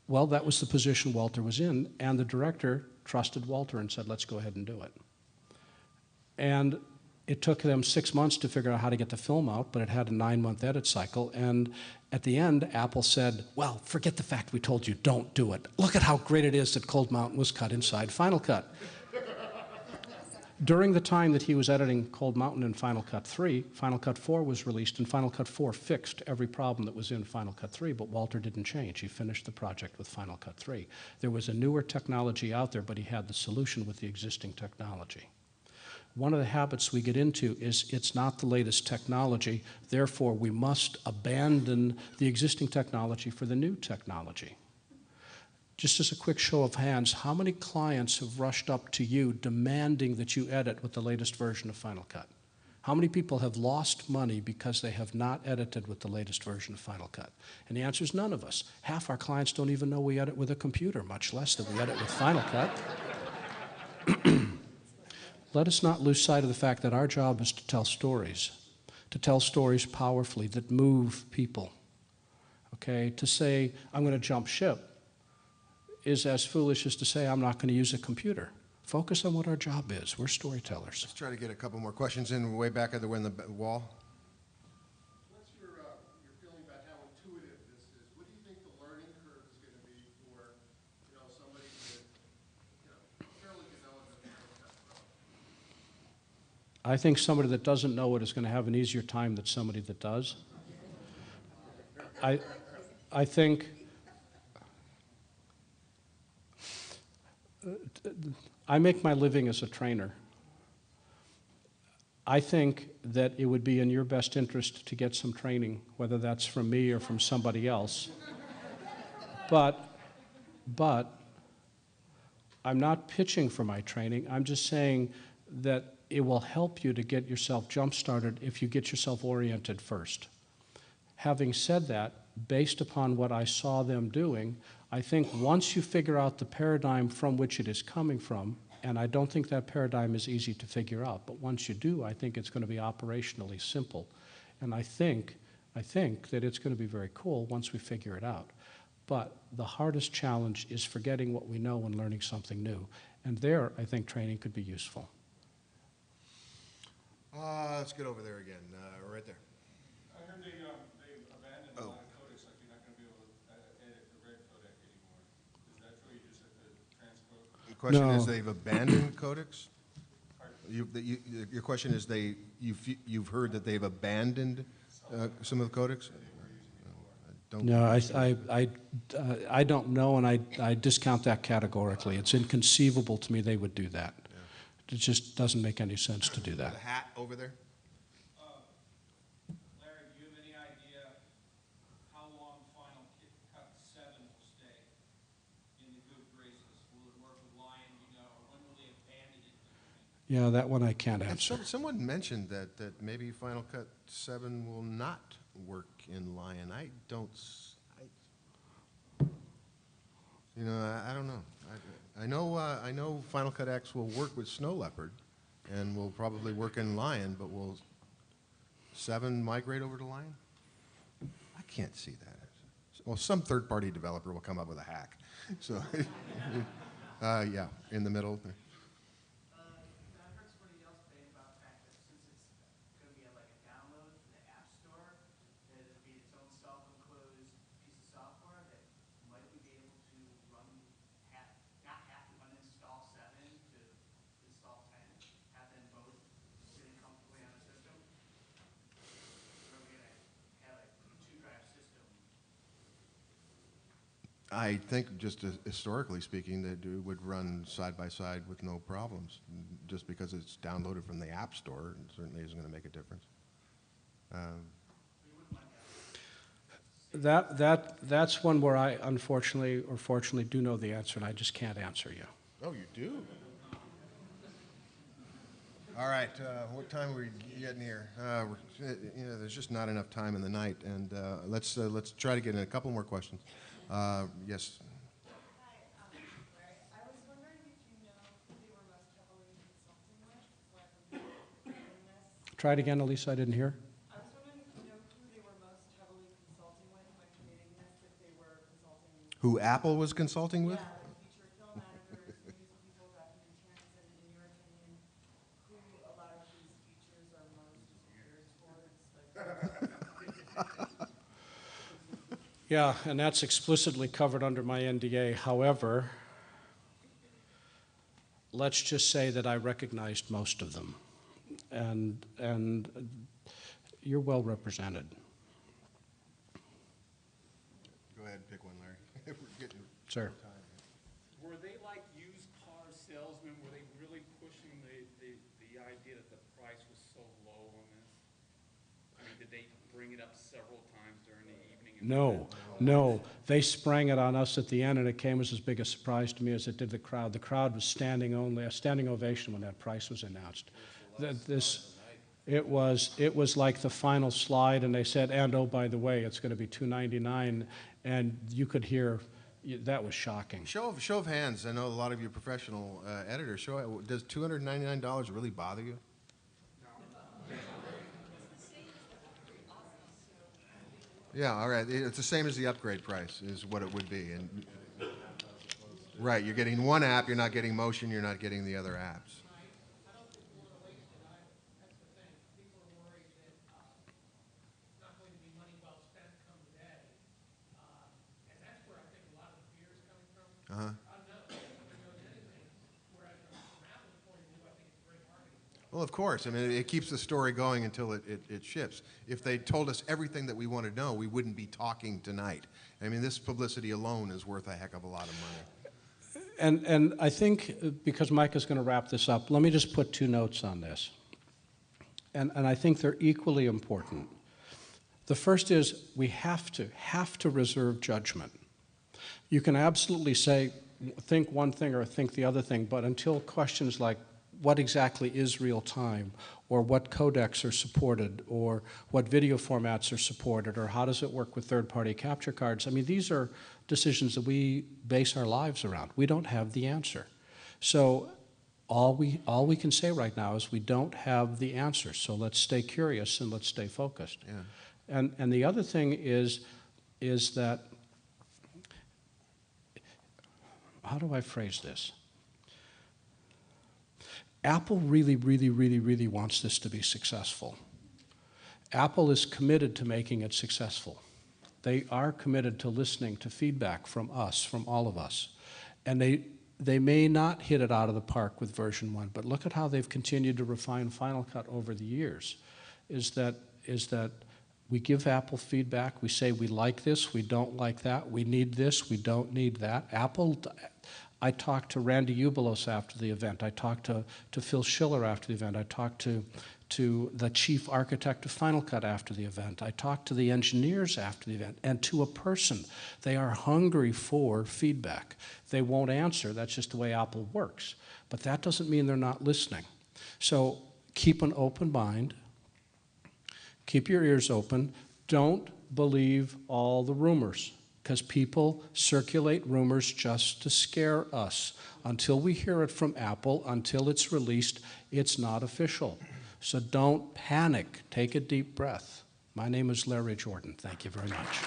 Well, that was the position Walter was in, and the director trusted Walter and said, let's go ahead and do it. And it took them 6 months to figure out how to get the film out, but it had a 9-month edit cycle. And at the end, Apple said, well, forget the fact we told you, don't do it. Look at how great it is that Cold Mountain was cut inside Final Cut. During the time that he was editing Cold Mountain in Final Cut 3, Final Cut 4 was released, and Final Cut 4 fixed every problem that was in Final Cut 3, but Walter didn't change. He finished the project with Final Cut 3. There was a newer technology out there, but he had the solution with the existing technology. One of the habits we get into is it's not the latest technology, therefore we must abandon the existing technology for the new technology. Just as a quick show of hands, how many clients have rushed up to you demanding that you edit with the latest version of Final Cut? How many people have lost money because they have not edited with the latest version of Final Cut? And the answer is none of us. Half our clients don't even know we edit with a computer, much less that we edit with Final Cut. Let us not lose sight of the fact that our job is to tell stories powerfully that move people. Okay, to say, I'm going to jump ship is as foolish as to say, I'm not going to use a computer. Focus on what our job is. We're storytellers. Let's try to get a couple more questions in way back other way in the wall. What's your feeling about how intuitive this is? What do you think the learning curve is going to be for, somebody that, fairly developed at the Pro? I think somebody that doesn't know it is going to have an easier time than somebody that does. I think I make my living as a trainer. I think that it would be in your best interest to get some training, whether that's from me or from somebody else. But I'm not pitching for my training. I'm just saying that it will help you to get yourself jump-started if you get yourself oriented first. Having said that, based upon what I saw them doing, I think once you figure out the paradigm from which it is coming from, and I don't think that paradigm is easy to figure out, but once you do, I think it's going to be operationally simple. And I think that it's going to be very cool once we figure it out. But the hardest challenge is forgetting what we know and learning something new. And there, I think training could be useful. Let's get over there again, right there. I heard they abandoned a lot of codecs, like you're not going to be able to edit the red codec anymore. Is that true? You just have to transcode? The question No. is they've abandoned codecs? Your question is you've heard that they've abandoned some of the codecs? No, I don't know, and I discount that categorically. It's inconceivable to me they would do that. It just doesn't make any sense to do that. The hat over there? Larry, do you have any idea how long Final Cut 7 will stay in the good graces? Will it work with Lion? When will they abandon it? Yeah, that one I can't answer. Someone mentioned that maybe Final Cut 7 will not work in Lion. I don't know. I know Final Cut X will work with Snow Leopard and will probably work in Lion, but will 7 migrate over to Lion? I can't see that. Well, some third-party developer will come up with a hack. So, yeah, in the middle. I think, just historically speaking, that it would run side by side with no problems. Just because it's downloaded from the App Store, it certainly isn't going to make a difference. That's one where I unfortunately or fortunately do know the answer, and I just can't answer you. Oh, you do? All right, what time are we getting here? There's just not enough time in the night, and let's try to get in a couple more questions. Yes. Hi, Larry. I was wondering if you know who they were most heavily consulting with, so I can creating this. Try it again, Elisa, I didn't hear. I was wondering if you know who they were most heavily consulting with when creating this, if they were consulting. Who Apple was consulting with? Yeah, like feature film editors, music people, documentarians, and in your opinion, who a lot of these features are most geared towards? Like, Yeah, and that's explicitly covered under my NDA. However, let's just say that I recognized most of them. And you're well represented. Go ahead and pick one, Larry. We're getting Sir. time. Were they like used car salesmen? Were they really pushing the idea that the price was so low on this? I mean, did they bring it up several times during the evening? No. They sprang it on us at the end, and it came as big a surprise to me as it did the crowd. The crowd was a standing ovation when that price was announced. It was like the final slide, and they said, and oh, by the way, it's going to be $299, and you could hear, that was shocking. Show of hands. I know a lot of you professional editors. Does $299 really bother you? Yeah, all right. It's the same as the upgrade price is what it would be. And right, you're getting one app, you're not getting motion, you're not getting the other apps. I don't think we're wasted either. That's the thing. People are worried that it's not going to be money well spent come the day. And that's where I think a lot of the fear is coming from. Uh-huh. Nobody knows anything. Whereas from Apple's point of view, I think it's great marketing. Well, of course. I mean, it keeps the story going until it ships. If they told us everything that we want to know, we wouldn't be talking tonight. I mean, this publicity alone is worth a heck of a lot of money. And I think, because Mike is going to wrap this up, let me just put two notes on this. And I think they're equally important. The first is we have to reserve judgment. You can absolutely say, think one thing or think the other thing, but until questions like what exactly is real time, or what codecs are supported, or what video formats are supported, or how does it work with third-party capture cards, I mean, these are decisions that we base our lives around. We don't have the answer. So all we can say right now is we don't have the answer. So let's stay curious and let's stay focused. Yeah. And the other thing is that, how do I phrase this? Apple really wants this to be successful. Apple is committed to making it successful. They are committed to listening to feedback from us, from all of us. And they may not hit it out of the park with version 1, but look at how they've continued to refine Final Cut over the years. Is that we give Apple feedback, we say we like this, we don't like that, we need this, we don't need that. I talked to Randy Ubelos after the event. I talked to Phil Schiller after the event. I talked to the chief architect of Final Cut after the event. I talked to the engineers after the event. And to a person, they are hungry for feedback. They won't answer. That's just the way Apple works. But that doesn't mean they're not listening. So keep an open mind. Keep your ears open. Don't believe all the rumors, because people circulate rumors just to scare us. Until we hear it from Apple, until it's released, it's not official. So don't panic. Take a deep breath. My name is Larry Jordan. Thank you very much.